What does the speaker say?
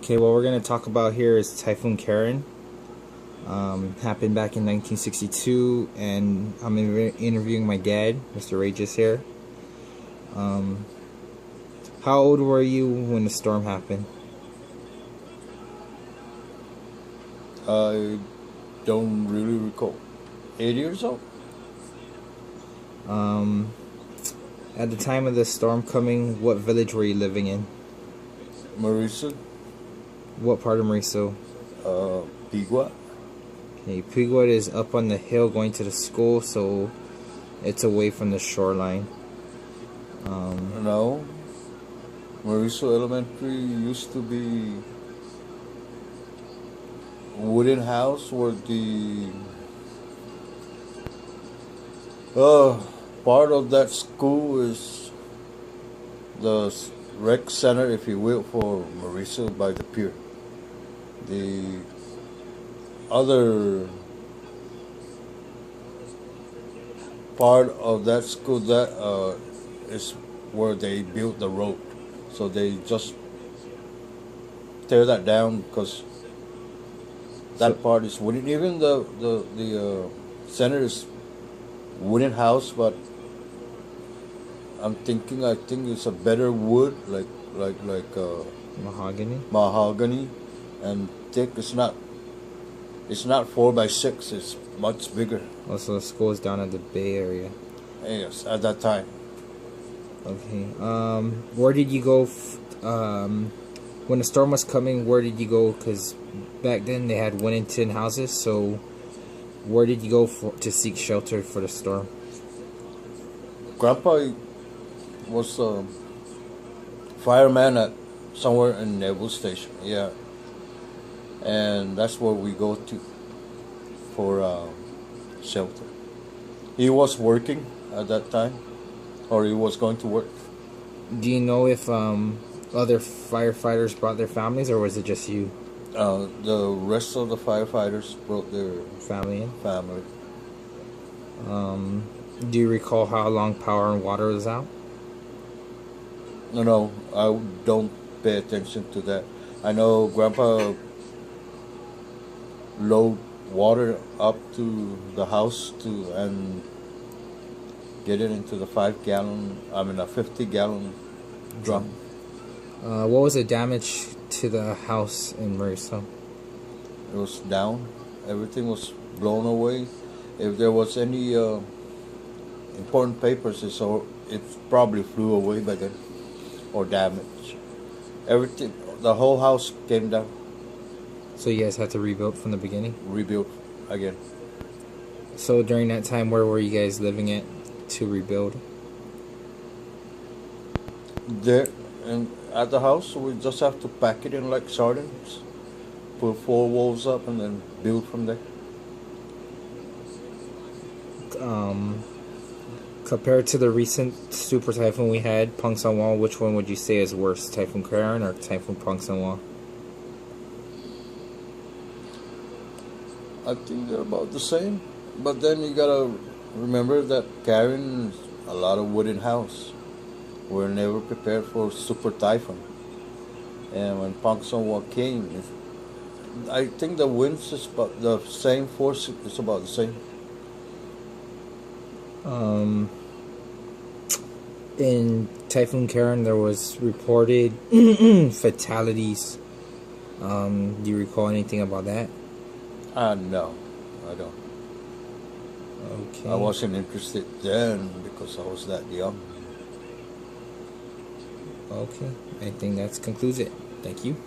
Okay, what we're going to talk about here is Typhoon Karen. Happened back in 1962, and I'm interviewing my dad, Mr. Regis here. How old were you when the storm happened? I don't really recall. 8 years old? At the time of the storm coming, what village were you living in? Marisa? What part of Mariso? Pigua? Okay, Pigwood is up on the hill going to the school, so it's away from the shoreline. No. Mariso Elementary used to be a wooden house where the part of that school is the rec center, if you will, for Mariso by the pier. The other part of that school that is where they built the road, so they just tear that down because that part is wooden. Even the center is wooden house, but I think it's a better wood, like mahogany and thick. It's not 4x6. It's much bigger. Also, the school is down at the Bay Area. Yes, at that time. Okay. Where did you go when the storm was coming? Where did you go? Because back then they had wooden tin houses. So, where did you go to seek shelter for the storm? Grandpa was a fireman at somewhere in Naval Station. Yeah, and that's where we go to for shelter. He was working at that time, or he was going to work. Do you know if other firefighters brought their families, or was it just you? The rest of the firefighters brought their Family in? family. Do you recall how long power and water was out? No, I don't pay attention to that. I know Grandpa load water up to the house and get it into the 50-gallon drum. What was the damage to the house in Mariso? It was down. Everything was blown away. If there was any important papers, it probably flew away by then, or damaged. Everything, the whole house came down. So you guys had to rebuild from the beginning? Rebuilt again. So during that time, where were you guys living at to rebuild? There, and at the house, we just have to pack it in like sardines, put 4 walls up, and then build from there. Compared to the recent super typhoon we had, Pangsanwa, which one would you say is worse, Typhoon Karen or Typhoon Pangsanwa? I think they're about the same, but then you gotta remember that Karen is a lot of wooden house. We're never prepared for super typhoon, and when Pangsanwa came, I think the winds is about the same force. It's about the same. In Typhoon Karen, there was reported fatalities. Do you recall anything about that? No, I don't. Okay. I wasn't interested then because I was that young. Okay. I think that concludes it. Thank you.